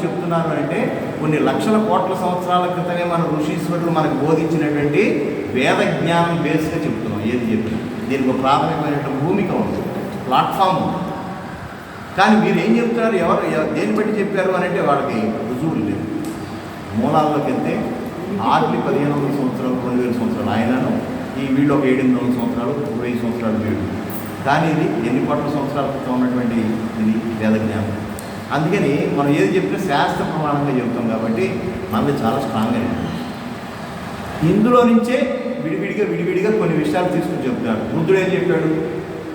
చెప్తున్నారు అంటే కొన్ని లక్షల కోట్ల సంవత్సరాల క్రితమే మన ఋషీశ్వరులు మనకు బోధించినటువంటి వేద జ్ఞానం బేస్గా చెప్తున్నాం. ఏది చెప్పినా దీనికి ఒక ప్రాథమికమైనటువంటి భూమిక ఉంది, ప్లాట్ఫామ్ ఉంది. కానీ మీరు ఏం చెప్తున్నారు, ఎవరు దేని బట్టి చెప్పారు అని అంటే వాళ్ళకి రుజువులు లేదు. మూలాల్లోకి వెళ్తే ఆర్లీ 1500 సంవత్సరాలు 2000 సంవత్సరాలు ఆయనను, ఈ వీళ్ళు ఒక 700 సంవత్సరాలు 1000 సంవత్సరాలు వీళ్ళు. కానీ ఇది ఎన్ని కోట్ల సంవత్సరాల క్రితం ఉన్నటువంటి ఇది వేద జ్ఞానం. అందుకని మనం ఏది చెప్పినా శాస్త్ర ప్రమాణంగా చెబుతాం కాబట్టి మనది చాలా స్ట్రాంగ్ అయింది. ఇందులో నుంచే విడివిడిగా కొన్ని విషయాలు తీసుకుని చెప్తున్నాడు. బుద్ధుడు ఏం చెప్పాడు,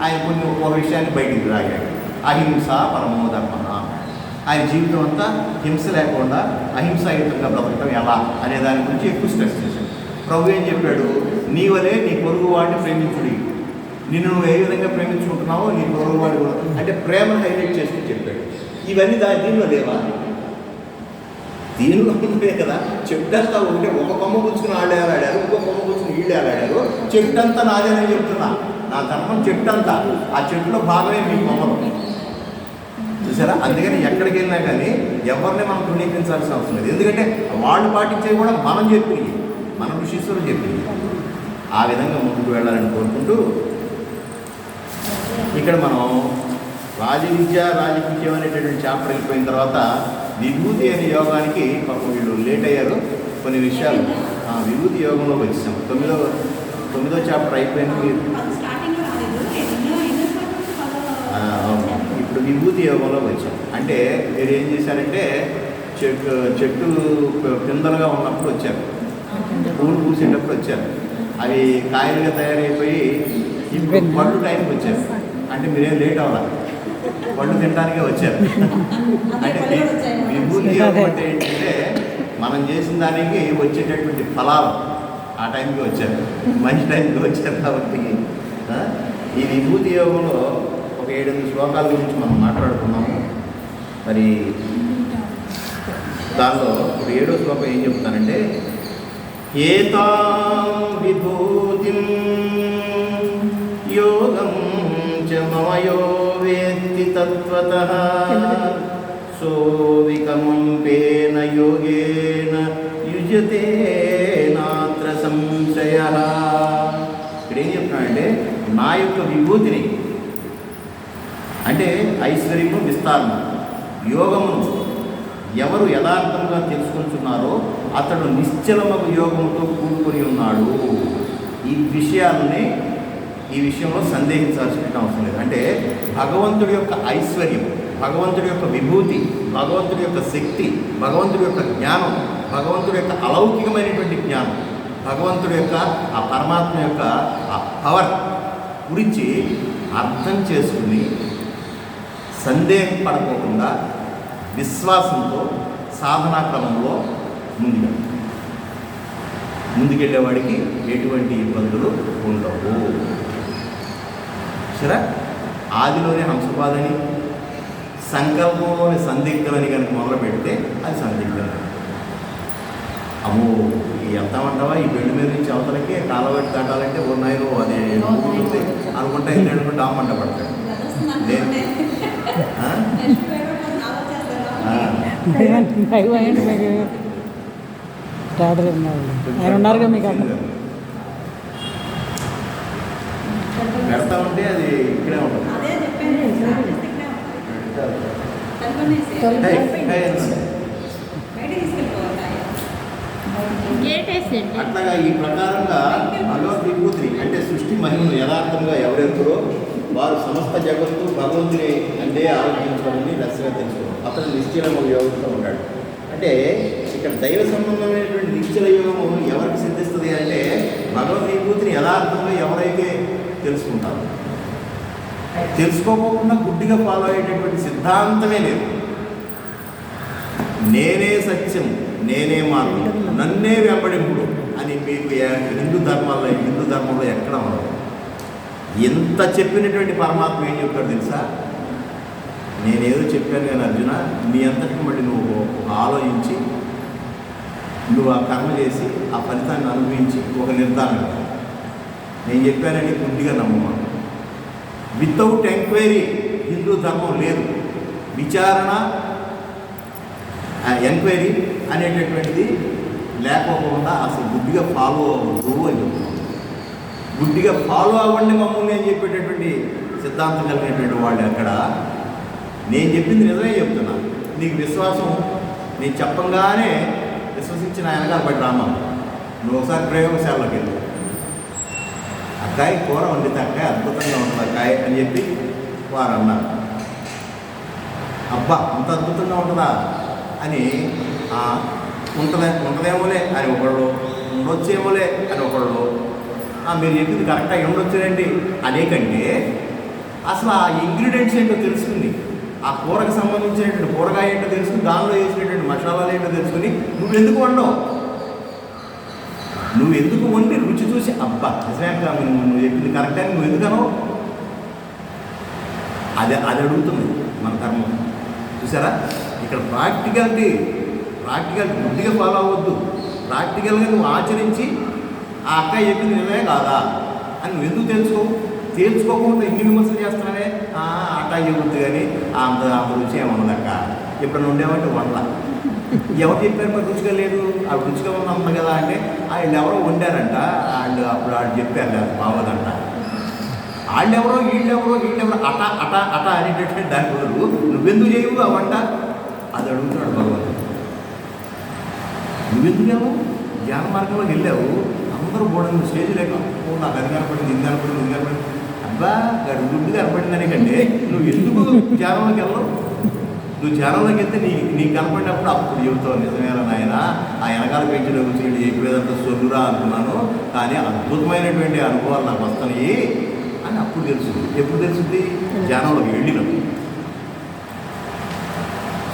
ఆయన కొన్ని ఒక విషయాన్ని బయటికి రాగాడు. అహింస పరమో ధర్మ. ఆయన జీవితం అంతా హింస లేకుండా అహింసాయుతంగా బ్రతకటం ఎలా అనే దాని గురించి ఎక్కువ స్ట్రెస్ చేశాడు. ప్రభు ఏం చెప్పాడు, నీ వలే నీ పొరుగు వాడిని ప్రేమించుడి, నిన్ను నువ్వు ఏ విధంగా ప్రేమించుకుంటున్నావో నీ పొరుగు వాడి కూడా అంటే ప్రేమను హైలైట్ చేస్తూ చెప్పాడు. ఇవన్నీ దీనిలో లేవా? దీనిలో ఉంటే కదా. చెట్టంతా ఉంటే ఒక కొమ్మ కూర్చుని వాళ్ళు ఆడారు, ఇంకో కొమ్మ కూర్చుని వీళ్ళు ఆడారు. చెట్టంతా నాదేనని చెప్తున్నా, నా ధర్మం చెట్టంతా, ఆ చెట్టులో భాగమే మీ కొమ్మలు. చూసారా? అందుకని ఎక్కడికి వెళ్ళినా కానీ ఎవరిని మనం తృణీకరించాల్సిన అవసరం లేదు. ఎందుకంటే వాళ్ళు పాటించేవి కూడా మనం చెప్పింది, మన ఋషీశ్వరులు చెప్పింది. ఆ విధంగా ముందుకు వెళ్ళాలని కోరుకుంటూ ఇక్కడ మనం రాజవిద్యం అనేటటువంటి చాప్టర్ వెళ్ళిపోయిన తర్వాత విభూతి అనే యోగానికి పాపం వీళ్ళు లేట్ అయ్యారు. కొన్ని విషయాలు విభూతి యోగంలో వచ్చాం. తొమ్మిదో చాప్టర్ అయిపోయింది. ఇప్పుడు విభూతి యోగంలో వచ్చాం. అంటే మీరు ఏం చేశారంటే చెట్టు పిందలుగా ఉన్నప్పుడు వచ్చారు, పూలు పూసేటప్పుడు వచ్చారు, అవి కాయలుగా తయారైపోయి ఇప్పుడు పళ్ళు టైంకి వచ్చారు. అంటే మీరేం లేట్ అవ్వాలి, పళ్ళు తినడానికే వచ్చారు. అంటే విభూతి యోగం అంటే ఏంటంటే మనం చేసిన దానికి వచ్చేటటువంటి ఫలాలు ఆ టైంకి వచ్చారు, మంచి టైంకి వచ్చారు. కాబట్టి ఈ విభూతి యోగంలో ఒక 7-8 శ్లోకాల గురించి మనం మాట్లాడుకున్నాము. మరి దానిలో ఇప్పుడు 7వ శ్లోకం ఏం చెప్తానంటే, ఏతాం విభూతిం యోగం చ మమయో వేత్తి తత్వతః సో వికమంపేన యోగేన యుజ్యతే నాత్ర సంశయః. ఇక్కడ ఏం చెప్తున్నానంటే, నా యొక్క విభూతిని అంటే ఐశ్వర్యము విస్తారము యోగమును ఎవరు యథార్థంగా తెలుసుకుంటున్నారో అతడు నిశ్చలమగు యోగముతో కూడుకొని ఉన్నాడు. ఈ విషయంలో సందేహించాల్సిన అవసరం లేదు. అంటే భగవంతుడి యొక్క ఐశ్వర్యం, భగవంతుడి యొక్క విభూతి, భగవంతుడి యొక్క శక్తి, భగవంతుడి యొక్క జ్ఞానం, భగవంతుడి యొక్క అలౌకికమైనటువంటి జ్ఞానం, భగవంతుడి యొక్క ఆ పరమాత్మ యొక్క ఆ పవర్ గురించి అర్థం చేసుకుని సందేహపడకుండా విశ్వాసంతో సాధనా క్రమంలో ముందుకెళ్ళేవాడికి ఎటువంటి ఇబ్బందులు ఉండవు. సరే, ఆదిలోనే హంసపాదని సంకల్పంలోని సందిగ్ధమని కనుక మొదలు పెడితే అది సందిగ్ధం. అమ్మో వెళ్తామంటావా ఈ బెండు మీద నుంచి అవతలకి కాలబెట్టి దాటాలంటే ఉన్నాయో అదే అనుకుంటా ఇల్లు అనుకుంటే అమ్మంట పడతాడు. పెడతా ఉంటే అది ఇక్కడే ఉంటుంది. అట్లాగా ఈ ప్రకారంగా భగవద్ విభూతిని అంటే సృష్టి మహిమను యథార్థంగా ఎవరెంతరో వారు సమస్త జగత్తు భగవంతుని అంటే ఆలోచించడాన్ని రసగా తెలుసుకోవడం. అతను నిశ్చల యోగంతో ఉంటాడు. అంటే ఇక్కడ దైవ సంబంధమైనటువంటి నిశ్చల యోగము ఎవరికి సిద్ధిస్తుంది అంటే భగవద్ విభూతిని యథార్థంగా ఎవరైతే తెలుసుకుంటారు. తెలుసుకోకుండా గుడ్డిగా ఫాలో అయ్యేటటువంటి సిద్ధాంతమే లేదు. నేనే సత్యం, నేనే మార్గం, నన్నే వెంబడింపుడు అని మీకు హిందూ ధర్మంలో ఎక్కడ ఉండదు. ఎంత చెప్పినటువంటి పరమాత్మ ఏం చెప్తాడు తెలుసా? నేనేదో చెప్పాను కానీ అర్జున, నీ అంతటికి మళ్ళీ నువ్వు ఆలోచించి నువ్వు ఆ కర్మ చేసి ఆ ఫలితాన్ని అనుభవించి ఒక నిర్ధారణ. నేను చెప్పానని గుడ్డిగా నమ్మమా. వితౌట్ ఎంక్వైరీ హిందూ ధర్మం లేదు. విచారణ ఎంక్వైరీ అనేటటువంటిది లేకపోకుండా అసలు గుడ్డిగా ఫాలో అవ్వద్దు అని చెప్తున్నాం. గుడ్డిగా ఫాలో అవ్వండి మమ్మల్ని అని చెప్పేటటువంటి సిద్ధాంతం కలిగినటువంటి వాళ్ళు అక్కడ. నేను చెప్పింది నిజమే చెప్తున్నా. నీకు విశ్వాసం నేను చెప్పంగానే విశ్వసించిన ఆయనగా బట్టి రామా, నువ్వు ఒకసారి ప్రయోగశాలలోకి వెళ్ళు, అక్కాయ కూర వండితే అక్కాయ అద్భుతంగా ఉంటుంది అక్కాయ అని చెప్పి వారు అన్నారు. అబ్బా అంత అద్భుతంగా ఉంటుందా అని, ఉంటుందేమోలే అని ఒకళ్ళు, ఉండొచ్చేమోలే అని ఒకళ్ళు, మీరు చెప్పింది కరెక్ట్గా ఉండొచ్చునండి అనేకంటే అసలు ఆ ఇంగ్రీడియంట్స్ ఏంటో తెలుసుకుంది, ఆ కూరకు సంబంధించినటువంటి కూరగాయ ఏంటో తెలుసుకుని, దానిలో వేసినటువంటి మసాలాలు ఏంటో తెలుసుకుని నువ్వెందుకు వండవు, నువ్వెందుకు వండి రుచి చూసి అబ్బా నిజమేగా నువ్వు చెప్పింది కరెక్ట్ అని నువ్వు ఎందుకనో అది అడుగుతుంది మన కర్మ. చూసారా ఇక్కడ ప్రాక్టికాలిటీ బుద్ధిగా ఫాలో అవ్వద్దు. ప్రాక్టికల్గా నువ్వు ఆచరించి ఆ అక్క చెప్పింది నిజమే కాదా అని నువ్వు ఎందుకు తేల్చుకోకుండా ఇన్ని విమర్శలు చేస్తున్నానే, అట్టా చెబుద్ది కానీ అంత రుచి ఏమన్నది అక్క, ఇప్పుడు ఉండేమంటే వండలా, ఎవరు చెప్పారు మరి రుచిగా లేదు, అవి రుచిగా ఉంది కదా అంటే వాళ్ళు ఎవరో వండారంట, అప్పుడు వాళ్ళు చెప్పారు లేదు బాగోదంట, వాళ్ళెవరో వీళ్ళెవరో అట అనేటటువంటి దాని బదులు నువ్వెందుకు చేయవు ఆ వంట అది అడుగుతున్నాడు భగవంతుడు. నువ్వెందుకు వెళ్ళావు, జ్ఞాన మార్గంలోకి వెళ్ళావు, అందరూ బోర్డు స్టేజ్ లేక నాకు అది కనపడింది ఇది కనపడింది అబ్బా గడు గుడ్డు కనపడింది కంటే నువ్వు ఎందుకు ధ్యానంలోకి వెళ్ళవు, నువ్వు ధ్యానంలోకి వెళ్తే నీకు కనపడినప్పుడు అప్పుడు చెబుతావు నిజమేనా నాయన ఆ వెనకాల పెంచిన రుచి చెప్పేదంతా సొల్లురా అనుకున్నాను, కానీ అద్భుతమైనటువంటి అనుభవాలు నాకు వస్తాయి అని అప్పుడు తెలుస్తుంది. ఎప్పుడు తెలుస్తుంది, ధ్యానంలోకి వెళ్ళినప్పుడు.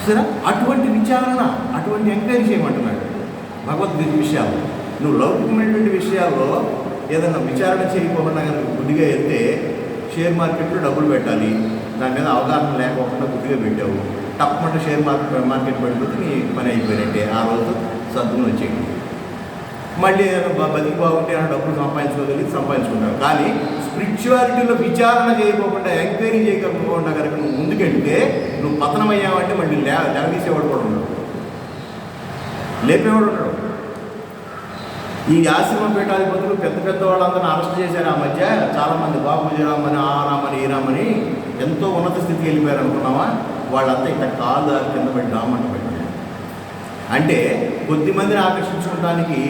సరే అటువంటి విచారణ, అటువంటి ఎంకరేజ్ చేయమంటున్నాడు భగవద్గీత విషయాలు. నువ్వు లౌకికమైనటువంటి విషయాల్లో ఏదైనా విచారణ చేయకపోకుండా కనుక గుడ్డిగా వెళ్తే షేర్ మార్కెట్లో డబ్బులు పెట్టాలి, దాని మీద అవగాహన లేకపోకుండా గుడ్డిగా పెట్టావు, తప్పకుండా షేర్ మార్కెట్ పడిపోతే నీ పని అయిపోయినట్టే, ఆ రోజు సద్దును వచ్చేయండి. మళ్ళీ బతికి బాగుంటే డబ్బులు సంపాదించుకుంటావు. కానీ స్పిరిచువాలిటీలో విచారణ చేయకోకుండా ఎంక్వైరీ చేయకపోకుండా కనుక నువ్వు ముందుకెళ్తే నువ్వు పతనమయ్యావంటే మళ్ళీ లేవదీసేవాడు కూడా ఉండడు, లేపేవాడు ఉండడు. ఈ ఆశ్రమ పీఠాధిపతులు పెద్ద వాళ్ళందరినీ అరెస్ట్ చేశారు ఆ మధ్య. చాలామంది బాబుజీ రామని ఆ రామని ఈ రామని ఎంతో ఉన్నత స్థితికి వెళ్ళిపోయారు అనుకున్నావా, వాళ్ళంతా ఇట్లా కాలు దారి కింద పెట్టి డామంట పెట్టారు. అంటే కొద్దిమందిని ఆకర్షించుకోవడానికి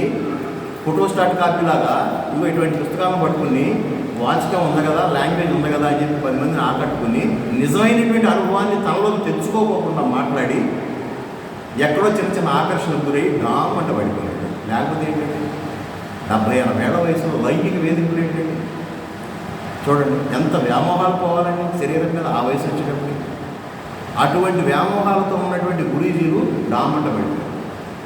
ఫోటో స్టార్ట్ కాపీలాగా ఇవి ఇటువంటి పుస్తకాలను పట్టుకుని వాచకం ఉంది కదా, లాంగ్వేజ్ ఉంది కదా అని చెప్పి 10 మందిని ఆకట్టుకుని నిజమైనటువంటి అనుభవాన్ని తనలోకి తెచ్చుకోకుండా మాట్లాడి ఎక్కడో చిన్న ఆకర్షణకు గురై డామంట పడిపోయాడు. లేకపోతే ఏంటంటే 70-80 ఏళ్ల వయసులో లైంగిక వేదికలు ఏంటంటే చూడండి ఎంత వ్యామోహాలు పోవాలని శరీరం మీద ఆ వయసు వచ్చేటప్పుడు. అటువంటి వ్యామోహాలతో ఉన్నటువంటి గురూజీలు డామంట పడిపోయారు.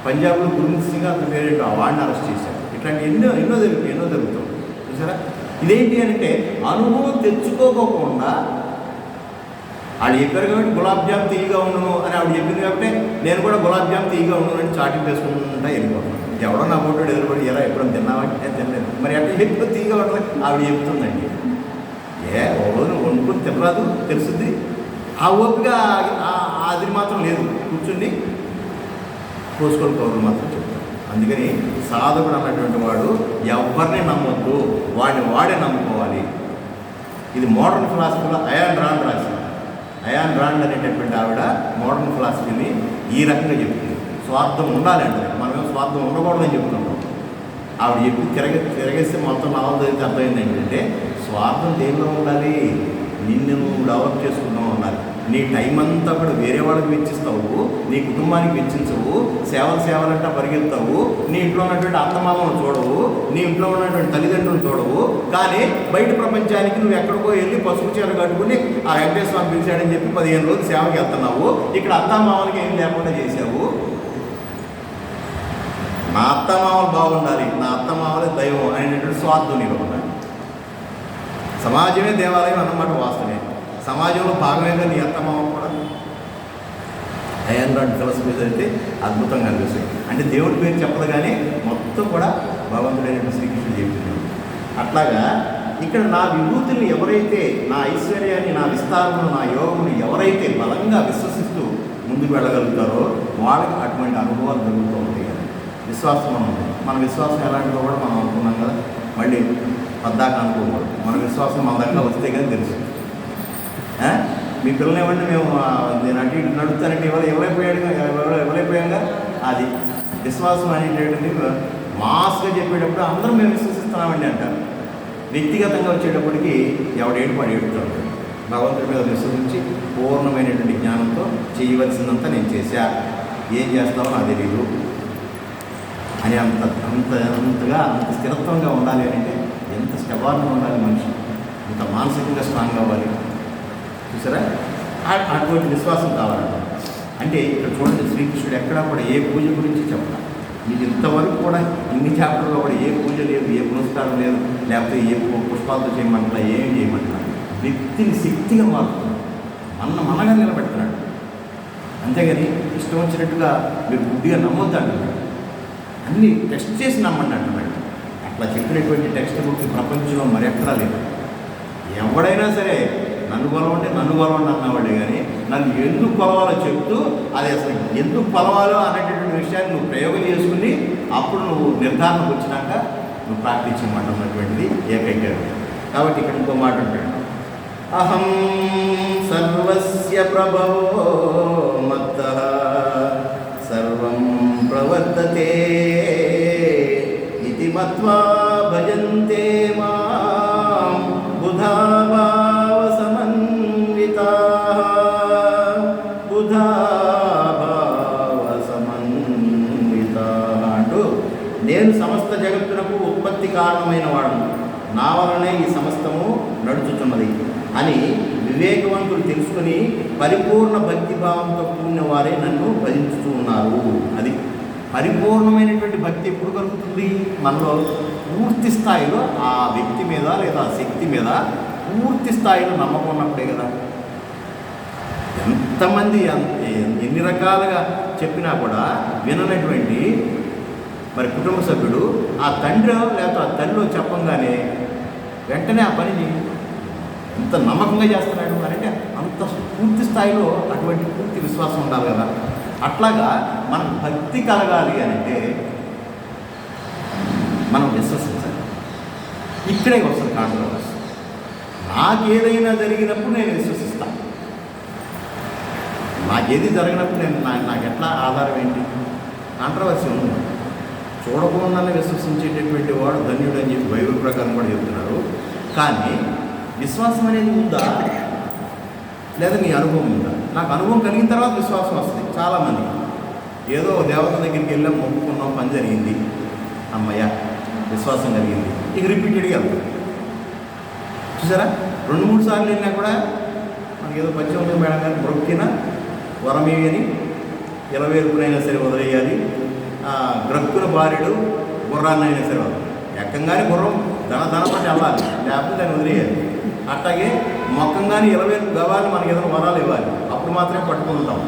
పంజాబ్లో గురుమూర్తి సింగ్ అతని పేరేంటో వాడిని అరెస్ట్ చేశారు. ఇట్లాంటి ఎన్నో జరుగుతాం చూసారా. ఇదేంటి అంటే అనుభవం తెచ్చుకోకుండా వాళ్ళు చెప్పారు కాబట్టి గులాబ్ జామ్ తీయగా ఉండను అని ఆవిడ చెప్పింది కాబట్టి నేను కూడా గులాబ్ జామ్ తీయగా ఉండను అని చాటింగ్ చేసుకుంటా వెళ్ళిపోతాను. ఎవడో నా ఫోటో ఎదురుపడి ఎలా ఎప్పుడైనా తిన్నావంటే తినలేదు, మరి అట్లా ఎక్కువ తీయగా ఉండదు ఆవిడ చెప్తుందండి. ఓ రోజు వండుకొని తినరాదు తెలుస్తుంది, ఆ ఓపిక అది మాత్రం లేదు. కూర్చుని కోసుకొని కౌరులు మాత్రం చెప్తాను. అందుకని సాధకుడు అన్నటువంటి వాడు ఎవరిని నమ్మొద్దు, వాడే నమ్ముకోవాలి. ఇది మోడర్న్ ఫిలాసఫీలో అయాన్ రాండ్ రాసింది. అయాన్ రాండ్ అనేటటువంటి ఆవిడ మోడర్న్ ఫిలాసఫీని ఈ రకంగా చెప్తుంది. స్వార్థం ఉండాలి అంటే మనమేమో స్వార్థం ఉండకూడదని చెప్తున్నాం. ఆవిడ చెప్పి తిరగేస్తే మొత్తం నాలుగు దగ్గరికి అర్థమైంది ఏంటంటే స్వార్థం దేనిలో ఉండాలి, నిన్ను నువ్వు డెవలప్ చేసుకుంటూ ఉండాలి. నీ టైం అంతా కూడా వేరే వాళ్ళకి వెచ్చిస్తావు, నీ కుటుంబానికి వెచ్చించవు, సేవలంటా పరిగెత్తావు, నీ ఇంట్లో ఉన్నటువంటి అత్తమామను చూడవు, నీ ఇంట్లో ఉన్నటువంటి తల్లిదండ్రులను చూడవు. కానీ బయట ప్రపంచానికి నువ్వు ఎక్కడికో వెళ్ళి పసుపు చీర కట్టుకుని ఆ వెంకటేశ్వర స్వామి పిలిచాడని చెప్పి 15 రోజులు సేవకి వెళ్తున్నావు. ఇక్కడ అత్తమామలకి ఏం లేకుండా చేశావు. నా అత్తమామలు బాగుండాలి, నా అత్తమామలే దైవం అనేటువంటి స్వార్థం నీలో ఉండాలి. సమాజమే దేవాలయం అన్నమాట వాస్తవమే. సమాజంలో భాగమేగా నీ అత్తమామ కూడా. అయాన్ రాండ్ ఫిలాసఫీ అయితే అద్భుతంగా అనిపిస్తుంది. అంటే దేవుడి పేరు చెప్పదు కానీ మొత్తం కూడా భగవంతుడైన శ్రీకృష్ణుడు చెప్తున్నాడు. అట్లాగా ఇక్కడ నా విభూతుల్ని ఎవరైతే, నా ఐశ్వర్యాన్ని, నా విస్తారమును, నా యోగమును ఎవరైతే బలంగా విశ్వసిస్తూ ముందుకు ముందుకు వెళ్ళగలుగుతారో వాళ్ళకి అటువంటి అనుభవాలు జరుగుతూ ఉంటాయి కదా. విశ్వాసం ఉంది, మన విశ్వాసం ఎలాంటిదో కూడా మనం అనుకున్నాం కదా, మళ్ళీ పద్దాక అనుకోకూడదు. మన విశ్వాసం మన దగ్గర వస్తే కానీ తెలుసు. మీ పిల్లలు ఏమంటే మేము నేను అటు ఇటు నడుస్తానంటే ఎవరైపోయాగా అది విశ్వాసం అనేటటువంటి మాస్గా చెప్పేటప్పుడు అందరూ మేము విశ్వసిస్తున్నామండి అంటారు. వ్యక్తిగతంగా వచ్చేటప్పటికి ఎవడేడుపాడు ఏడుతాడు. భగవంతుడి మీద విశ్వసించి పూర్ణమైనటువంటి జ్ఞానంతో చేయవలసిందంతా నేను చేశా, ఏం చేస్తామో నాకు తెలియదు అని అంతగా అంత స్థిరత్వంగా ఉండాలి అంటే ఎంత స్టెబార్గా ఉండాలి మనిషి, అంత మానసికంగా స్ట్రాంగ్ అవ్వాలి. చూసారా, అటువంటి విశ్వాసం కావాలంట. అంటే ఇక్కడ చూడండి, శ్రీకృష్ణుడు ఎక్కడా కూడా ఏ పూజ గురించి చెప్పాలి. మీకు ఇంతవరకు కూడా ఇన్ని చాప్టర్లో కూడా ఏ పూజ లేదు, ఏ పునస్కారం లేదు, లేకపోతే ఏ పుష్పాలతో చేయమంటున్నా, ఏం చేయమంటున్నా. వ్యక్తిని శక్తిగా మారుతున్నాడు, మనగా నిలబెడుతున్నాడు. అంతేగాని ఇష్టం వచ్చినట్టుగా మీరు గుడ్డిగా నమ్మొద్దు అంటున్నాడు, అన్నీ టెస్ట్ చేసి నమ్మండి అంటున్నాడు. అట్లా చెప్పినటువంటి టెక్స్ట్ బుక్ ప్రపంచంలో మరెక్కడా లేదు. ఎవడైనా సరే నన్ను కొలవండి అన్నవాడే కానీ నన్ను ఎందుకు కొలవాలో చెప్తూ అది అసలు ఎందుకు కొలవాలో అనేటటువంటి విషయాన్ని నువ్వు ప్రయోగం చేసుకుని అప్పుడు నువ్వు నిర్ధారణకు వచ్చినాక నువ్వు ప్రాక్టీస్ చేయమంటున్నటువంటిది ఏకైక. కాబట్టి ఇక్కడ ఇంకో మాట ఉంటాడు, అహం సర్వస్య ప్రభవో మత్తః సర్వం ప్రవర్తతే ఇతి మత్వా భజంతే మాం బుధా అంటూ నేను సమస్త జగత్తునకు ఉత్పత్తి కారణమైన వాడును, నా వలనే ఈ సమస్తము నడుచుతున్నది అని వివేకవంతులు తెలుసుకుని పరిపూర్ణ భక్తిభావంతో కూడిన వారే నన్ను భజించుతూ ఉన్నారు. అది పరిపూర్ణమైనటువంటి భక్తి ఎప్పుడు కలుగుతుంది? మనలో పూర్తి స్థాయిలో ఆ వ్యక్తి మీద లేదా ఆ శక్తి మీద పూర్తి స్థాయిలో నమ్మకం ఉన్నప్పుడే కదా. ఎంతమంది ఎన్ని రకాలుగా చెప్పినా కూడా విననటువంటి మరి కుటుంబ సభ్యుడు ఆ తండ్రి లేకపోతే ఆ తల్లిలో చెప్పంగానే వెంటనే ఆ పనిని ఎంత నమ్మకంగా చేస్తున్నాడు అంటే అంత పూర్తి స్థాయిలో అటువంటి పూర్తి విశ్వాసం ఉండాలి కదా. అట్లాగా మనకు భక్తి కలగాలి అంటే మనం విశ్వసించాలి. ఇక్కడే వస్తుంది కాంట్రవర్సీ. నాకేదైనా జరిగినప్పుడు నేను విశ్వసిస్తాను, నాకేది జరిగినప్పుడు నాకు ఎట్లా ఆధారం ఏంటి? కాంట్రవర్సీ ఉంది. చూడకుండానే విశ్వసించేటటువంటి వాడు ధన్యుడు అని చెప్పి బైబిల్ ప్రకారం కూడా చెప్తున్నారు. కానీ విశ్వాసం అనేది ఉందా లేదా నీ అనుభవం ఉందా? నాకు అనుభవం కలిగిన తర్వాత విశ్వాసం వస్తుంది. చాలామంది ఏదో దేవత దగ్గరికి వెళ్ళాం, మొక్కుకున్నాం, పని జరిగింది, అమ్మయ్య విశ్వాసం కలిగింది, ఇక రిపీటెడ్గా వెళ్తాం. చూసారా, 2-3 సార్లు వెళ్ళినా కూడా మనకి ఏదో 18 మేడం గారిని మొక్కిన వరమేయని 20 రూపాయలైనా సరే వదిలేయాలి, గ్రక్కున భార్యడు గుర్రాన్నైనా సరే వదలి ఎక్కంగానే గుర్రం ధనపట్టి వెళ్ళాలి, లేకపోతే దాన్ని వదిలేయాలి. అట్లాగే మొక్కంగానే 20 గవాలు మనకి ఏదైనా వరాలు ఇవ్వాలి, అప్పుడు మాత్రమే పట్టుకుంటాం.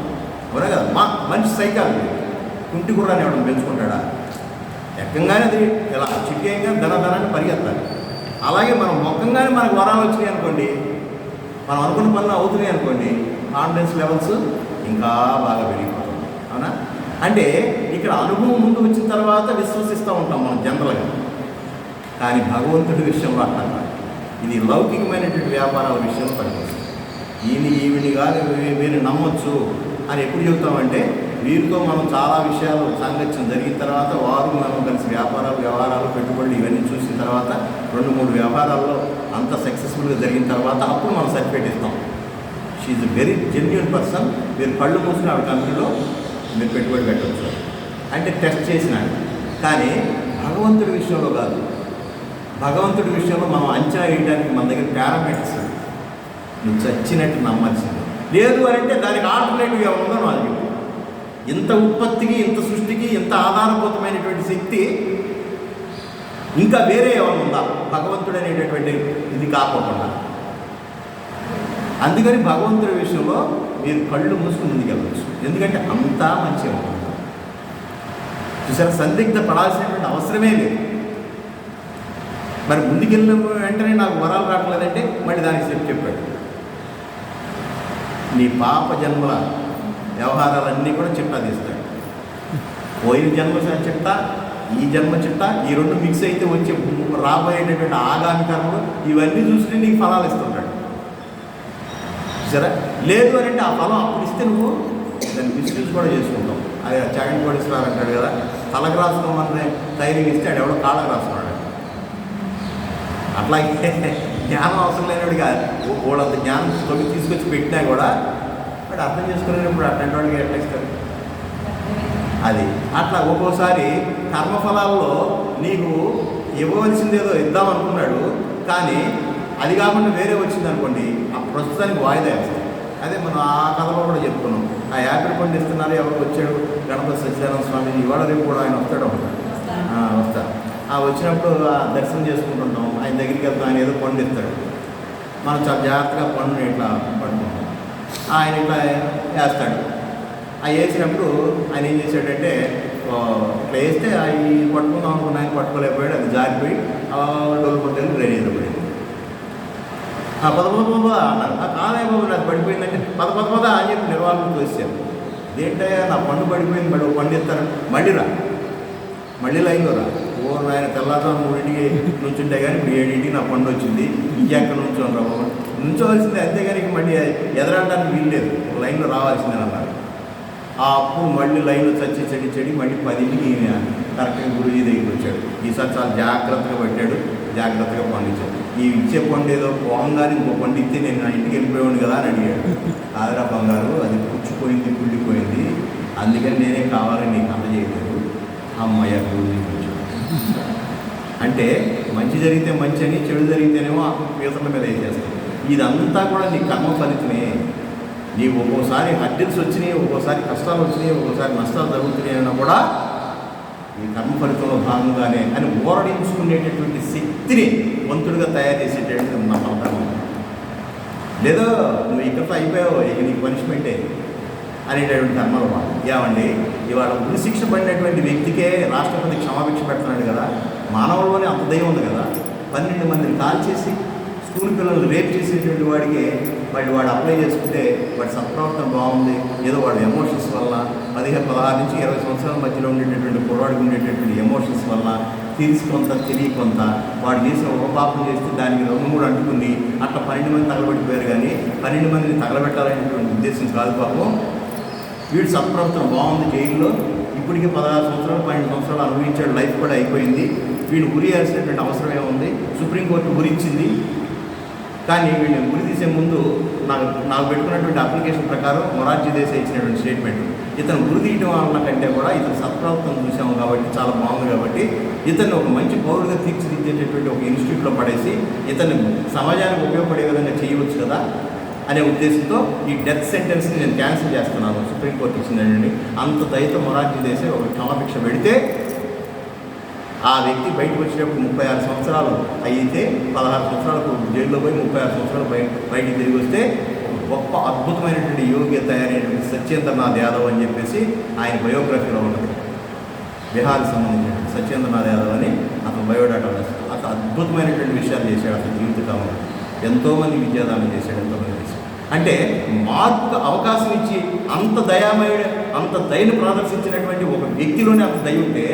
అవునా కదా? మంచి సైకాలజీ. కుంటి గుర్రాన్ని ఇవ్వడం పెంచుకుంటాడా? ఎక్కంగానే అది ఇలా చిక్కేయంగా ధనాన్ని పరిగెత్తాలి. అలాగే మనం మొక్కంగానే మనకు వరాలు వచ్చినాయి అనుకోండి, మనం అనుకున్న పనులు అవుతున్నాయి అనుకోండి, కాన్ఫిడెన్స్ లెవెల్స్ ఇంకా బాగా పెరిగిపోతుంది. అవునా? అంటే ఇక్కడ అనుభవం ముందు వచ్చిన తర్వాత విశ్వసిస్తూ ఉంటాం మనం జనరల్గా. కానీ భగవంతుడి విషయంలో అట్లా ఇది లౌకికమైనటువంటి వ్యాపారాల విషయంలో పనికొస్తుంది. ఈవిని కాదు వీరిని నమ్మొచ్చు అని ఎప్పుడు చెబుతామంటే, వీరితో మనం చాలా విషయాలు సాంగత్యం జరిగిన తర్వాత వారు మనం కలిసి వ్యవహారాలు పెట్టుబడులు ఇవన్నీ చూసిన తర్వాత 2-3 వ్యాపారాల్లో అంత సక్సెస్ఫుల్గా జరిగిన తర్వాత అప్పుడు మనం సర్టిఫికేట్ ఇస్తాం. She a very genuine person, మీరు కళ్ళు మూసుకుని ఆవిడ కంపెనీలో మీరు పెట్టుబడి పెట్టవచ్చు అంటే టెస్ట్ చేసినాడు. కానీ భగవంతుడి విషయంలో కాదు. భగవంతుడి విషయంలో మనం అంచనా వేయడానికి మన దగ్గర పారామీటర్స్ నువ్వు చచ్చినట్టు నమ్మాల్సింది లేదు అంటే దానికి ఆల్టర్నేటివ్ ఏమైనా ఉందో నాకు చెప్పు. ఇంత ఉత్పత్తికి, ఇంత సృష్టికి, ఇంత ఆధారభూతమైనటువంటి శక్తి ఇంకా వేరే ఏమైనా ఉందా భగవంతుడు అనేటటువంటి ఇది కాకుండా? అందుకని భగవంతుడి విషయంలో మీరు కళ్ళు మూసుకుని ముందుకెళ్ళవచ్చు. ఎందుకంటే అంతా మంచిగా ఉంటుంది. చూసారా, సందిగ్ధ పడాల్సినటువంటి అవసరమే లేదు. మరి ముందుకెళ్ళిన వెంటనే నాకు వరాలు రావట్లేదంటే మళ్ళీ దానికి చెప్పాడు, నీ పాప జన్మల వ్యవహారాలన్నీ కూడా చిట్టా తీస్తాడు. పోయిన జన్మ చిట్టా, ఈ జన్మ చిట్టా, ఈ రెండు మిక్స్ అయితే వచ్చే రాబోయేటటువంటి ఆగామి కర్మలు ఇవన్నీ చూసుకుని నీకు ఫలాలు ఇస్తుంటాడు. సరే లేదు అని అంటే ఆ ఫలం అప్పుడు ఇస్తే నువ్వు దాన్ని మిస్యూజ్ కూడా చేసుకుంటావు. అది చాగంటి కోటేశ్వరరావు అంటాడు కదా, తలకు రాసుకోమని ధైర్యం ఇస్తే ఆడు ఎవడో కాళ్ళకు రాసుకున్నాడు. అట్లాగే జ్ఞానం అవసరం లేనివాడు కాదు, వాళ్ళంత జ్ఞానం తొలి తీసుకొచ్చి పెట్టినా కూడా వాడు అర్థం చేసుకునేటప్పుడు అట్లాంటి వాడికి ఎట్లా ఇస్తారు? అది అట్లా ఒక్కోసారి కర్మఫలాల్లో నీకు ఇవ్వవలసిందేదో ఇద్దాం అనుకున్నాడు, కానీ అది కాకుండా వేరే వచ్చింది అనుకోండి, ఆ ప్రస్తుతానికి వాయిదా వేస్తాం. అదే మనం ఆ కథలో కూడా చెప్పుకున్నాం. ఆ యాపిల్ పండు ఇస్తున్నారు, ఎవరు వచ్చాడు, గణపతి సత్యనారాయణ స్వామి, ఇవాళ రేపు కూడా ఆయన వస్తాడు వస్తారు. వచ్చినప్పుడు దర్శనం చేసుకుంటుంటాం, ఆయన దగ్గరికి వెళ్తాం, ఆయన ఏదో పండు ఇస్తాడు, మనం చాలా జాగ్రత్తగా పండుని ఇట్లా పట్టుకుంటాం. ఆయన ఇట్లా వేస్తాడు. ఆ వేసినప్పుడు ఆయన ఏం చేశాడంటే ఇట్లా వేస్తే అవి పట్టుకుందాం అనుకున్న ఆయన పట్టుకోలేకపోయాడు, అది జారిపోయి డోలు కొట్టేది డ్రైనేజ్లో పడింది. పద అన్నారు. కాదే బాబు నాకు పడిపోయిందంటే పద అని చెప్పి నిర్వాహకులు వచ్చారు. ఏంటయ్యా నా పండు పడిపోయింది, మళ్ళీ పండు ఇస్తాను, మళ్ళీ లైన్లో రా. ఆయన తెల్లారు 3ంటికి నుంచుంటే కానీ ఇప్పుడు 7ంటికి నా పండు వచ్చింది, ఇంకెక్కడ నుంచోను రా బాబు, నుంచోవలసిందే, అంతేగాని మళ్ళీ ఎదరడానికి వీల్లేదు, లైన్లో రావాల్సిందే అన్నారు. అప్పుడు మళ్ళీ లైన్లో చెడి మళ్ళీ 10ంటికి కరెక్ట్గా గురుజీ దగ్గరికి వచ్చాడు. ఈసారి చాలా జాగ్రత్తగా పెట్టాడు, జాగ్రత్తగా పండించాడు. ఈ ఇచ్చే పండు ఏదో పోగానే ఇంకో పండు ఇస్తే నేను నా ఇంటికి వెళ్ళిపోయాను కదా అని అడిగాడు. కాదురా బంగారు, అది పుచ్చిపోయింది, కుళ్ళిపోయింది, అందుకని నేనే కావాలని నీకు అందజేయలేదు. అమ్మయ్య గురుజీ వచ్చాడు. అంటే మంచి జరిగితే మంచి అని, చెడు జరిగితేనేమో పీతల మీద వేసేస్తాం. ఇదంతా కూడా నీ కర్మ ఫలితమే. నీవు ఒక్కోసారి హడ్డిల్స్ వచ్చినాయి, ఒక్కోసారి కష్టాలు వచ్చినాయి, ఒక్కోసారి నష్టాలు జరుగుతున్నాయి అన్నా కూడా ఈ కర్మ ఫలితంలో భాగంగానే అని ఓరడించుకునేటటువంటి శక్తిని వంతుడిగా తయారు చేసేటటువంటి నా ఫలితం. లేదో నువ్వు ఇక్కడితో అయిపోయావు, ఇక నీకు పనిష్మెంటే అనేటటువంటి కర్మలు ఏమండి. ఇవాళ ఉరిశిక్ష పడినటువంటి వ్యక్తికే రాష్ట్రపతి క్షమాభిక్ష పెడుతున్నాడు కదా. మానవుల్లోనే అంత దయ ఉంది కదా. 12 మందిని కాల్ చేసి స్కూల్ పిల్లలు రేప్ చేసేటువంటి వాడికి వాడు అప్లై చేసుకుంటే వాడి సత్ప్రవర్తన బాగుంది, ఏదో వాడి ఎమోషన్స్ వల్ల 16 నుంచి 20 సంవత్సరాల మధ్యలో ఉండేటటువంటి పొడవాడికి ఉండేటటువంటి ఎమోషన్స్ వల్ల తెలిసి కొంత తెలియకొంత వాడు చేసిన ఒక పాపం చేస్తే దానికి 2-3 అంటుకుని అట్లా 12 మంది తగలబెట్టిపోయారు. కానీ 12 మందిని తగలబెట్టాలనేటువంటి ఉద్దేశం కాదు పాపం. వీడు సత్ప్రవర్తన బాగుంది, జైల్లో ఇప్పటికే 16 సంవత్సరాలు 12 సంవత్సరాలు అనుభవించాడు, లైఫ్ కూడా అయిపోయింది, వీడు ఉరియాల్సినటువంటి అవసరం ఏముంది? సుప్రీంకోర్టు ఉరిచ్చింది. కానీ వీడిని ఉరి తీసే ముందు నాకు పెట్టుకున్నటువంటి అప్లికేషన్ ప్రకారం మొరార్జీ దేశాయ్ ఇచ్చినటువంటి స్టేట్మెంట్, ఇతను ఉరి తీయడం వల్ల కంటే కూడా ఇతను సత్ప్రవర్తన చూసాము కాబట్టి చాలా బాగుంది కాబట్టి ఇతన్ని ఒక మంచి పౌరుడిగా తీర్చిదిద్దేటటువంటి ఒక ఇన్స్టిట్యూట్లో పడేసి ఇతన్ని సమాజానికి ఉపయోగపడే విధంగా చేయవచ్చు కదా అనే ఉద్దేశంతో ఈ డెత్ సెంటెన్స్ని నేను క్యాన్సిల్ చేస్తున్నాను, సుప్రీంకోర్టు ఇచ్చిందండి. అంత దయతో మొరార్జీ దేశాయ్ ఒక క్షమాభిక్ష పెడితే ఆ వ్యక్తి బయటకు వచ్చేటప్పుడు 36 సంవత్సరాలు అయితే 16 సంవత్సరాలకు జైల్లో పోయి 36 సంవత్సరాలు బయటికి తిరిగి వస్తే గొప్ప అద్భుతమైనటువంటి యోగ్యత తయారైనటువంటి సత్యేంద్రనాథ్ యాదవ్ అని చెప్పేసి ఆయన బయోగ్రఫీలో ఉంటుంది. బిహార్కి సంబంధించిన సత్యేంద్రనాథ్ యాదవ్ అని అతను బయోడాటా రాశాడు. అతను అద్భుతమైనటువంటి విషయాలు చేశాడు. అతను జీవితకాలంలో ఎంతోమంది విద్యాదానం చేశాడు, ఎంతోమంది చేశాడు. అంటే మార్పుకు అవకాశం ఇచ్చి అంత దయను ప్రదర్శించినటువంటి ఒక వ్యక్తిలోనే అంత దయ ఉంటే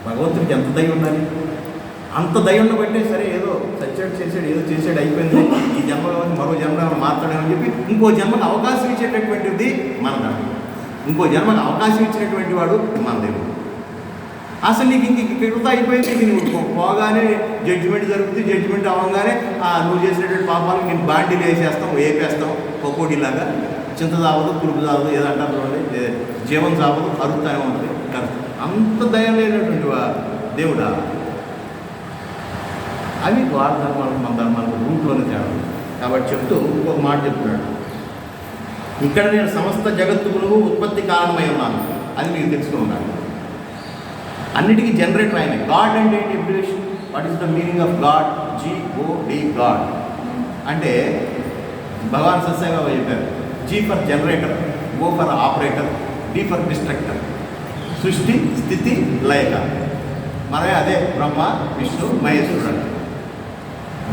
భగవంతుడికి ఎంత దయ ఉండాలి? అంత దయ ఉండబట్టే సరే ఏదో చేసాడు ఏదో చేసాడు అయిపోయింది, ఈ జన్మలో మరో జన్మలో మాట్లాడామని చెప్పి ఇంకో జన్మకు అవకాశం ఇచ్చేటటువంటిది మన దాన్ని, ఇంకో జన్మకు అవకాశం ఇచ్చినటువంటి వాడు మన దేవుడు. అసలు నీకు ఇక్కడితో అయిపోయింది, నువ్వు పోగానే జడ్జిమెంట్ జరుగుతుంది, జడ్జిమెంట్ అవ్వగానే నువ్వు చేసినటువంటి పాపాలకు నేను బాండీలు వేసేస్తాం, వేపేస్తాం, కొక్కోడిలాగా చింత చావదు, పులుపు చావదు, ఏదంటారు జీవం చావదు, అరుగుతానే ఉంటుంది. అంత దయ లేనటువంటి దేవుడా. అవి వారి ధర్మాలకు మన ధర్మాలకు రూట్లోనే తేడా. కాబట్టి చెప్తూ ఇంకొక మాట చెప్తున్నాడు, ఇక్కడ నేను సమస్త జగత్తుకు ఉత్పత్తి కారణమై ఉన్నాను అని మీకు తెలుసుకున్నాను. అన్నిటికీ జనరేటర్ ఆయన. గాడ్ అంటే ఏంటి? Abbreviation. What is the meaning of God? GOD, God అంటే భగవాన్ సత్సంగా చెప్పారు. G for generator, O for operator, D for destructor. సృష్టి, స్థితి, లయక. మనమే అదే బ్రహ్మ, విష్ణు, మహేశ్వరుడు అంటే.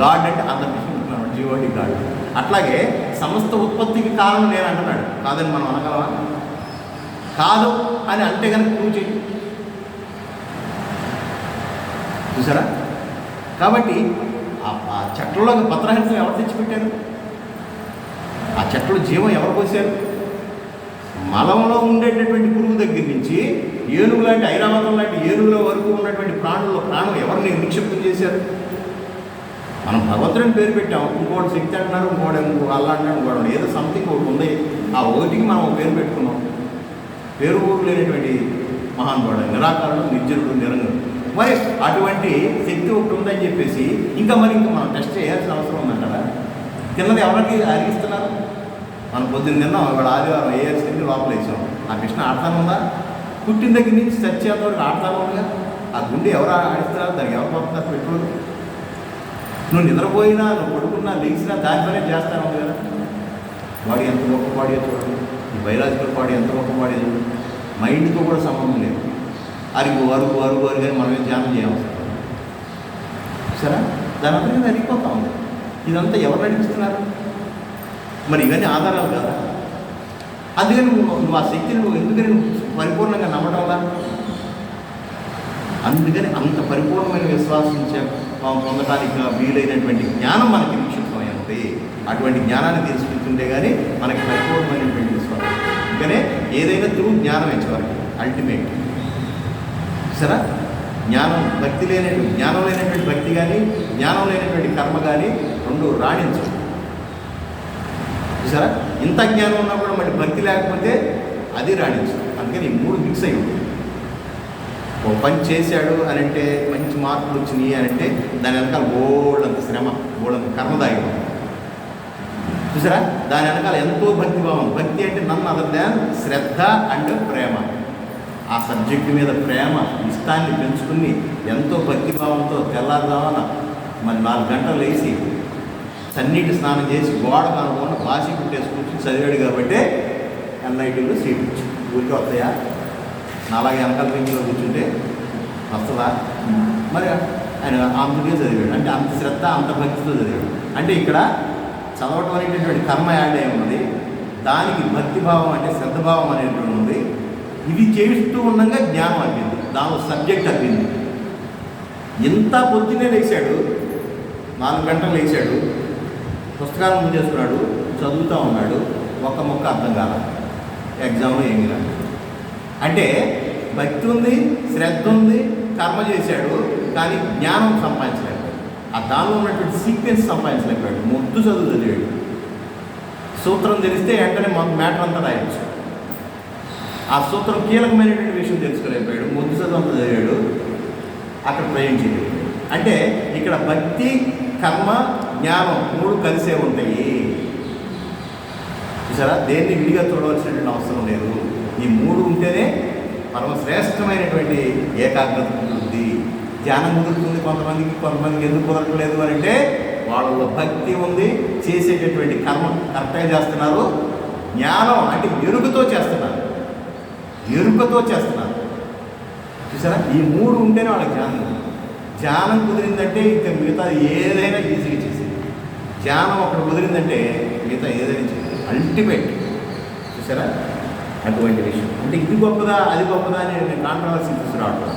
గాడ్ అంటే అందరు విష్ణు GOD గాడ్. అట్లాగే సమస్త ఉత్పత్తికి కారణం నేను అంటున్నాడు. కాదని మనం అనగలమా? కాదు అని అంటే కనుక ప్రూవ్ చేయి. చూసారా? కాబట్టి ఆ చెట్లలోకి పత్రహింసం ఎవరు తెచ్చిపెట్టారు? ఆ చెట్లు జీవం ఎవరు పోసారు? మలంలో ఉండేటటువంటి పురుగు దగ్గర నుంచి ఏనుగు లాంటి ఐరావతం లాంటి ఏనుగుల వరకు ఉన్నటువంటి ప్రాణుల్లో ప్రాణం ఎవరిని నిక్షిప్తం చేశారు? మనం భగవంతుడిని పేరు పెట్టాం, ఇంకోటి శక్తి అంటున్నారు, ఇంకో అల్లా అంటున్నారు, ఇంకోటి ఏదో సంథింగ్ ఒకటి ఉంది. ఆ ఒకటికి మనం పేరు పెట్టుకున్నాం. పేరు ఊరు లేనటువంటి మహానుభావుడు, నిరాకారుడు, నిర్జనుడు, నిరంజనుడు. మరి అటువంటి శక్తి ఒకటి ఉందని చెప్పేసి ఇంకా మనం టెస్ట్ చేయాల్సిన అవసరం ఉందంటారా? తిన్నది ఎవరికి అరిగిస్తున్నారు? మనం పొద్దున్న తిన్నాం, ఇవాళ ఆదివారం వేయాల్సింది లోపల వేసాం. ఆ కృష్ణ ఆడతాను ఉందా? పుట్టిన దగ్గర నుంచి చచ్చేంత వరకు ఆడతాను ఉందిగా. ఆ గుండె ఎవరు ఆడిస్తున్నారు? దానికి ఎవరు పంపుతున్నారు పెట్రోల్? నువ్వు నిద్రపోయినా, నువ్వు పడుకున్నా, లేచినా దానిపైనే చేస్తాను ఉంది కదా. బాడీ ఎంత గొప్ప బాడీ చూడండి. ఈ బయలాజికల్ బాడీ ఎంత గొప్ప బాడీ చూడండి. మైండ్తో కూడా సంబంధం లేదు. అరుగు కానీ మనమే ధ్యానం చేయవలసిన సరే, దాని అంతా అరిగిపోతా ఉంది. ఇదంతా ఎవరు నడిపిస్తున్నారు? మరి ఇవన్నీ ఆధారాలు కదా. అందుకని నువ్వు ఆ శక్తిని ఎందుకని పరిపూర్ణంగా నమ్మడం వల్ల, అందుకని అంత పరిపూర్ణమైన విశ్వాసం పొందడానికి వీలైనటువంటి జ్ఞానం మనకి నిక్షిప్తమై ఉంది. అటువంటి జ్ఞానాన్ని తెలుసుకుంటుంటే కానీ మనకి పరిపూర్ణమైనటువంటి విశ్వాసం. అందుకనే ఏదైనా త్రూ జ్ఞానం ఇచ్చేవారికి అల్టిమేట్. సరే, జ్ఞానం లేనటువంటి భక్తి కానీ, జ్ఞానం లేనటువంటి కర్మ కానీ రెండు రాణించవు. చూసారా? ఇంత జ్ఞానం ఉన్నా కూడా మళ్ళీ భక్తి లేకపోతే అది రాణించదు. అందుకని ఈ మూడు మిక్స్ అయి ఉంటుంది. ఓ పని చేశాడు అని అంటే, మంచి మార్పులు వచ్చినాయి అని అంటే దాని వెనకాల బోళ్ళంత శ్రమ, బోళ్ళంత కర్మదాయం. చూసారా? దాని వెనకాల ఎంతో భక్తిభావం. భక్తి అంటే నన్ను అదర్ దాన్ శ్రద్ధ అండ్ ప్రేమ. ఆ సబ్జెక్టు మీద ప్రేమ, ఇష్టాన్ని పెంచుకుని ఎంతో భక్తిభావంతో తెల్లారుదామన మరి 4 గంటలు వేసి సన్నీటి స్నానం చేసి గోడ కనుక్కొని బాసి కుట్టేసుకుంటూ చదివాడు కాబట్టి ఎన్ఐటీలో సీట్ వచ్చింది. ఊరికే వస్తాయా? నాలాగే వెనకాల బెంచ్లో కూర్చుంటే వస్తుందా? మరి ఆయన అంతకే చదివాడు అంటే అంత శ్రద్ధ, అంత భక్తితో చదివాడు. అంటే ఇక్కడ చదవటం అనేటటువంటి కర్మ యాడ్ అయి ఉన్నది, దానికి భక్తిభావం అంటే శ్రద్ధభావం అనేటువంటి ఉంది. ఇది చేస్తూ ఉండగా జ్ఞానం అబ్బింది, దానిలో సబ్జెక్ట్ అబ్బింది. ఇంత పొద్దున్నే లేచాడు, 4 గంటలు లేచాడు, పుస్తకాలు ముందు చేసుకున్నాడు, చదువుతూ ఉన్నాడు, ఒక్క మొక్క అర్థం కాల, ఎగ్జామ్లో ఏమి రాదు. అంటే భక్తి ఉంది, శ్రద్ధ ఉంది, కర్మ చేశాడు, కానీ జ్ఞానం సంపాదించలేకపోయాడు. ఆ దానిలో ఉన్నటువంటి సీక్వెన్స్ సంపాదించలేకపోయాడు. మొద్దు చదువు చదివాడు. సూత్రం తెలిస్తే వెంటనే మ్యాటర్ అంతా రాయొచ్చు. ఆ సూత్రం కీలకమైనటువంటి విషయం తెలుసుకోలేకపోయాడు. మొద్దు చదువు అంతా చదివాడు, అక్కడ ప్రయోగించేది. అంటే ఇక్కడ భక్తి, కర్మ, జ్ఞానం 3 కలిసే ఉంటాయి. చూసారా? దేన్ని విడిగా చూడవలసినటువంటి అవసరం లేదు. ఈ 3 ఉంటేనే పరమ శ్రేష్టమైనటువంటి ఏకాగ్రత కుదురుతుంది, ధ్యానం కుదురుతుంది. కొంతమందికి ఎందుకు కుదరట్లేదు అని అంటే వాళ్ళలో భక్తి ఉంది, చేసేటటువంటి కర్మ కరెక్ట్గా చేస్తున్నారు, జ్ఞానం అంటే ఎరుకతో చేస్తున్నారు. చూసారా? ఈ 3 ఉంటేనే వాళ్ళకి ధ్యానం కుదిరిందంటే ఇంకా మిగతా ఏదైనా ఈజీగా చేసేది. ధ్యానం ఒకటి కుదిరిందంటే మిగతా ఏదైనా చేసేది అల్టిమేట్. చూసారా? అటువంటి విషయం. అంటే ఇది గొప్పదా అది గొప్పదా అని కాంట్రవర్సీ తీసుకురావడం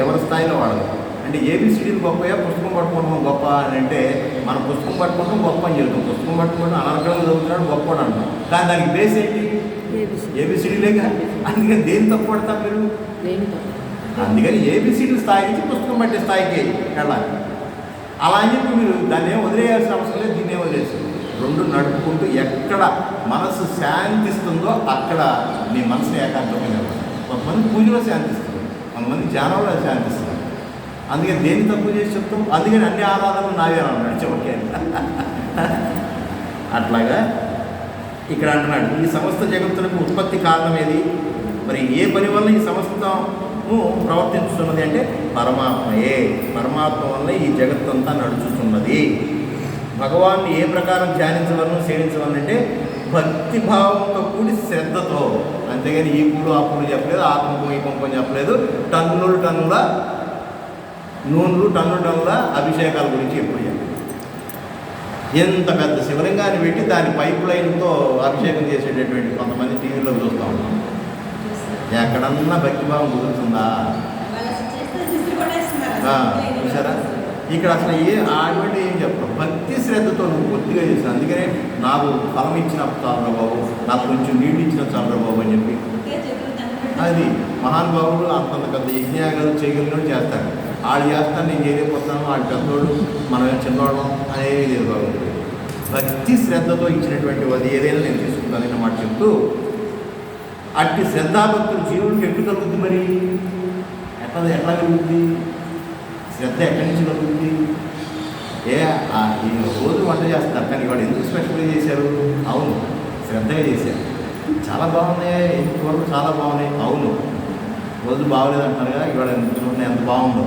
ఎవరి స్థాయిలో వాడదు. అంటే ఏబిసిడీలు గొప్పయా, పుస్తకం పట్టుకోవడం గొప్ప అని అంటే మనం పుస్తకం పట్టుకోవడం గొప్ప అని చెప్తాం. పుస్తకం పట్టుకోవడం అనర్గంగా చదువుతున్నాడు గొప్ప అని అంటాం. కానీ దానికి బేస్ ఏంటి? ఏబిసిడీలేగా. అందుకని దేని తప్పు పడతాం మీరు? అందుకని ఏబిసిడీ స్థాయి నుంచి పుస్తకం పట్టే స్థాయికి వెళ్ళాలి. అలా అని చెప్పి మీరు దాన్ని ఏం వదిలేయాల్సిన అవసరం లేదు, దీన్ని ఏం వదిలేస్తుంది. 2 నడుపుకుంటూ ఎక్కడ మనసు శాంతిస్తుందో అక్కడ మీ మనసుని ఏకాగ్రమైన. కొంతమంది పూజలో శాంతిస్తుంది, కొంతమంది ధ్యానంలో శాంతిస్తుంది. అందుకని దేన్ని తప్పు చేసి చెప్తాం. అందుకని అన్ని ఆరాధనలు నావే అన్నాడు చెవకే. అట్లాగా ఇక్కడ అంటున్నాడు, ఈ సమస్త జగత్తులకు ఉత్పత్తి కారణం ఏది? మరి ఏ పని వల్ల ఈ సమస్తము ప్రవర్తించుతున్నది అంటే పరమాత్మయే. పరమాత్మ వల్ల ఈ జగత్తంతా నడుచుతున్నది. భగవాన్ని ఏ ప్రకారం ధ్యానించవలను, సేవించవలంటే భక్తిభావంతో కూడి శ్రద్ధతో. అంతేగాని ఈ పూలు ఆ పూలు చెప్పలేదు, ఆ కుంకుమ ఈ కుంకుమ చెప్పలేదు. టన్నుల నూనెలు, టన్నుల అభిషేకాల గురించి ఎప్పుడు చెప్పలేదు. ఎంత పెద్ద శివలింగాన్ని పెట్టి దాని పైప్ లైన్తో అభిషేకం చేసేటటువంటి కొంతమంది టీవీలో చూస్తూ ఉంటాం. ఎక్కడన్నా భక్తిభావం కుదురుతుందా? చూసారా, ఇక్కడ అసలు అటువంటి ఏం చెప్పడం, భక్తి శ్రద్ధతో నువ్వు పూర్తిగా చేశాను. అందుకనే నాకు ఫలం ఇచ్చిన చాలరా బాబు, నాకు కొంచెం నీళ్ళు ఇచ్చిన చాలరా బాబు అని చెప్పి అది మహానుభావులు అంతంత పెద్ద యజ్ఞయాగాలు చేయగలిగిన చేస్తారు. వాళ్ళు చేస్తాను, నేను చేయలేకపోతున్నాను, వాళ్ళు పెద్దోడు, మనం చిన్నవాడు అనేది లేదు. బాగుంటుంది భక్తి శ్రద్ధతో ఇచ్చినటువంటి అది ఏదైనా నేను తీసుకుంటానని మాట చెప్తూ, అట్టి శ్రద్ధాభక్తులు జీవుడికి ఎట్లు కలుగుతుంది? మరి ఎట్లా కలుగుతుంది? శ్రద్ధ ఎక్కడి నుంచి కలుగుతుంది? ఈ రోజు వంట చేస్తారు, కానీ ఇవాడు ఎందుకు స్పెషల్గా చేశారు? అవును, శ్రద్ధగా చేశారు. చాలా బాగున్నాయి, కూరలు చాలా బాగున్నాయి. అవును, రోజు బాగోలేదు అంటారు కదా, ఇవాళ ఎంత బాగుందో.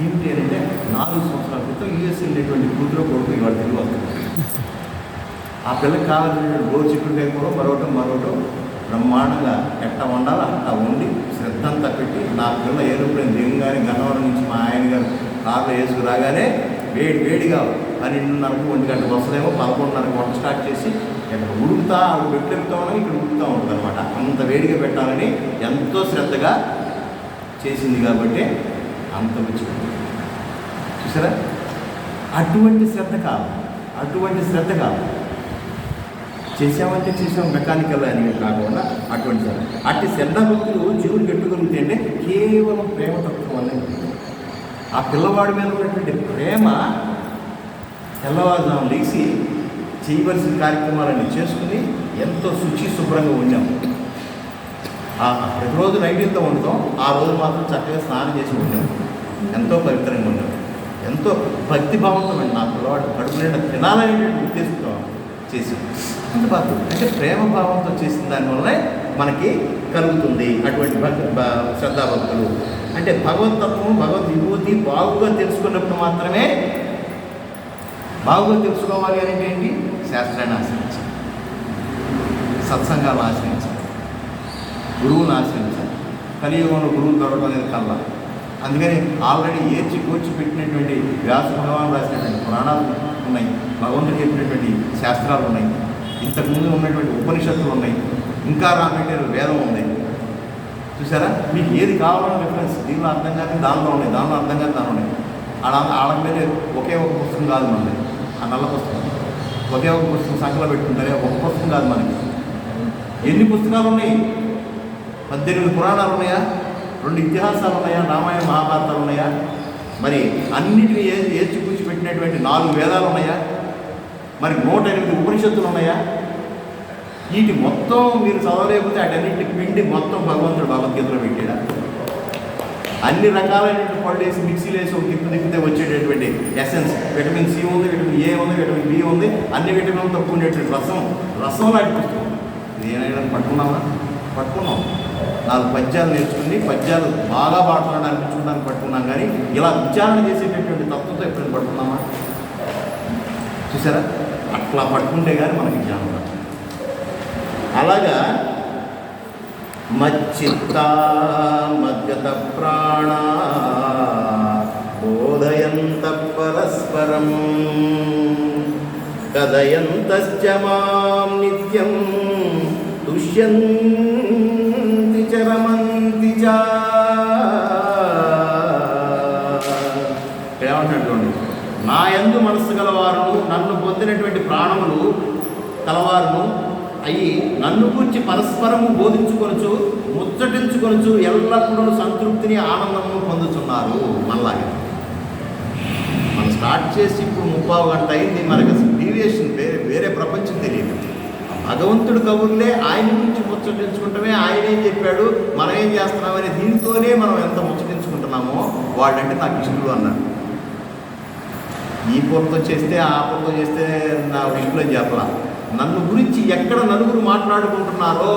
ఏమిటి అంటే 4 సంవత్సరాల క్రితం యూఎస్ వెళ్ళేటువంటి కూతురు కొడుకు ఇవాళ తిరిగి వస్తుంది. ఆ పిల్లకి కావాల్సినటువంటి గోరు చిక్కుడుకాయ కూర మరోటం బ్రహ్మాండంగా ఎట్ట వండాలి అట్లా వండి శ్రద్ధ అంతా పెట్టి, నా పిల్ల ఏరోప్లేన్ దిగంగానే గన్నవరం నుంచి మా ఆయన గారు కార్లో వేసుకు రాగానే వేడిగా 12:30 1 గంట వస్తుందేమో 11:30 వంట స్టార్ట్ చేసి ఇక్కడ ఉడుకుతా పెట్టెలుపుతా ఉన్నాం, ఇక్కడ ఉడుకుతూ ఉంటుంది అనమాట. అంత వేడిగా పెట్టాలని ఎంతో శ్రద్ధగా చేసింది కాబట్టి అంత రుచి. చూసారా, అటువంటి శ్రద్ధ కాదు. చేసామంటే చేసాం మెకానికల్ అని కాకుండా అటువంటి శ్రద్ధ. అట్టి శ్రద్ధ భక్తులు జీవులు పెట్టుకలుగుతాయి అంటే కేవలం ప్రేమ తత్వం వల్లే. ఆ పిల్లవాడి మీద ఉన్నటువంటి ప్రేమ తెల్లవారుజాము లేచి చేయవలసిన కార్యక్రమాలన్నీ చేసుకుని ఎంతో శుభ్రంగా ఉండాము. ప్రతిరోజు నైవేద్యం వండుతాం, ఆ రోజు మాత్రం చక్కగా స్నానం చేసి ఉండాము, ఎంతో పవిత్రంగా ఉండాము, ఎంతో భక్తిభావంతో నా పిల్లవాడు కడుపు నిండా తినాలనేటువంటి ఉద్దేశంతో చేసి అంత బాధ అంటే ప్రేమ భావంతో చేసిన దానివల్లనే మనకి కలుగుతుంది అటువంటి శ్రద్ధాభక్తులు. అంటే భగవతత్వం, భగవద్ విభూతి బాగుగా తెలుసుకున్నప్పుడు మాత్రమే. బాగుగా తెలుసుకోవాలి అనేది ఏంటి? శాస్త్రాన్ని ఆశ్రయించాలి, సత్సంగాలు ఆశ్రయించాలి, గురువుని ఆశ్రయించాలి. కలియుగంలో గురువులు దొరకడం అనేది కల్లా. అందుకని ఆల్రెడీ కూర్చి పెట్టినటువంటి వ్యాస భగవాన్ రాసినటువంటి పురాణాలు ఉన్నాయి, భగవంతుడు చెప్పినటువంటి శాస్త్రాలు ఉన్నాయి, ఇంతకుముందు ఉన్నటువంటి ఉపనిషత్తులు ఉన్నాయి, ఇంకా రాబట్టే వేదం ఉంది. చూసారా, మీకు ఏది కావాలన్న రిఫరెన్స్ దీనిలో అర్థం కాదు దానిలో ఉన్నాయి, దానిలో అర్థం కాదు దానిలో ఉన్నాయి. వాళ్ళ మీద ఒకే ఒక పుస్తకం కాదు మనది, ఆ నల్ల పుస్తకం ఒకే ఒక పుస్తకం సంఖ్యలో పెట్టుకుంటారే, ఒక పుస్తకం కాదు మనకి. ఎన్ని పుస్తకాలు ఉన్నాయి? 18 పురాణాలు ఉన్నాయా? 2 ఇతిహాసాలు ఉన్నాయా? రామాయణ మహాభారతాలు ఉన్నాయా? మరి అన్నిటిని కూర్చి పెట్టినటువంటి 4 వేదాలు ఉన్నాయా? మరి 108 ఉపనిషత్తులు ఉన్నాయా? వీటి మొత్తం మీరు చదవలేకపోతే అటన్నింటికి పిండి మొత్తం భగవంతుడు భగవద్గీతలో పెట్టాడా? అన్ని రకాలైనటువంటి పళ్ళు వేసి మిక్సీలు వేసి ఒక తిప్పితే వచ్చేటటువంటి ఎసెన్స్, విటమిన్ సి ఉంది, విటమిన్ ఏ ఉంది, విటమిన్ బి ఉంది, అన్ని విటమిన్ తక్కువ ఉండేటువంటి రసం లాంటి పుస్తకం. ఇది ఏమైనా పట్టుకున్నాం. 4 పద్యాలు నేర్చుకుని పద్యాలు బాగా పాడుతున్నాడు అనిపించుకోవడానికి పట్టుకున్నాం, కానీ ఇలా విచారణ చేసేటటువంటి తత్వంతో ఎప్పుడైనా పట్టుకున్నామా? చూసారా, అట్లా పట్టుకుంటే కానీ మనకి జ్ఞానం రాదు. అలాగా మచ్చిత్త మద్గత ప్రాణ బోధయంత పరస్పరం కదయంతశ్చ మాం నిత్యం తుష్యంతి చ రమంతి చ. ఏమంటున్నాడు? నా యందు మనస్సు గలవారు, నన్ను పొందినటువంటి ప్రాణములు కలవారును అయ్యి నన్ను గురించి పరస్పరము బోధించుకొనచ్చు, ముచ్చటించుకొనచ్చు, ఎల్లప్పుడూ సంతృప్తిని ఆనందము పొందుతున్నారు. మనలాగే మనం స్టార్ట్ చేసి ఇప్పుడు 30 గంట అయింది, మనకు అసలు డీవియేషన్ వేరే ప్రపంచం తెలియదు. భగవంతుడు కబుర్లే ఆయన గురించి ముచ్చటించుకుంటామే, ఆయన ఏం చెప్పాడు, మనం ఏం చేస్తున్నామని దీంతోనే మనం ఎంత ముచ్చటించుకుంటున్నామో. వాళ్ళంటే నాకు ఇష్టలు అన్నాడు. ఈ పూలతో చేస్తే ఆ పూలతో చేస్తే నా ఇష్టలు అని చెప్పలా. నన్ను గురించి ఎక్కడ నలుగురు మాట్లాడుకుంటున్నారో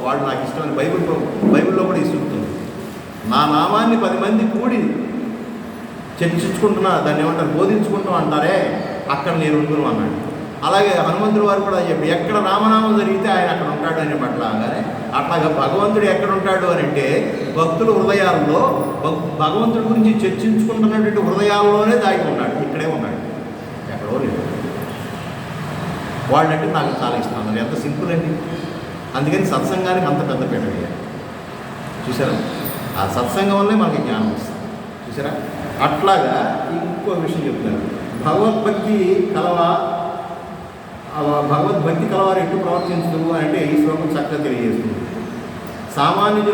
వాళ్ళు నాకు ఇష్టమని బైబిల్లో కూడా ఇస్తుంది. నా నామాన్ని 10 మంది కూడి చర్చించుకుంటున్నా, దాన్ని ఏమంటారు, బోధించుకుంటాం అంటారే, అక్కడ నేను ఉంటున్నాను అన్నాడు. అలాగే హనుమంతుడి వారు కూడా చెప్పి ఎక్కడ రామనామం జరిగితే ఆయన అక్కడ ఉంటాడు అని అట్లాగానే అట్లాగా భగవంతుడు ఎక్కడ ఉంటాడు అని అంటే భక్తుల హృదయాల్లో భగవంతుడి గురించి చర్చించుకుంటున్నటువంటి హృదయాల్లోనే దాగి ఉన్నాడు. ఇక్కడే ఉన్నాడు, ఎక్కడో లేదు. వాళ్ళంటే నాకు చాలా ఇష్టం అన్నారు. ఎంత సింపుల్ అండి. అందుకని సత్సంగానికి అంత పెద్ద పీట వేయాలి. చూసారా, ఆ సత్సంగం వల్లే మనకి జ్ఞానం వస్తుంది. చూసారా, అట్లాగా ఇంకో విషయం చెప్తున్నారు. భగవద్భక్తి కలవారు ఎటు ప్రవర్తించదు అంటే ఈ శ్లోకం చక్కగా తెలియజేస్తుంది. సామాన్య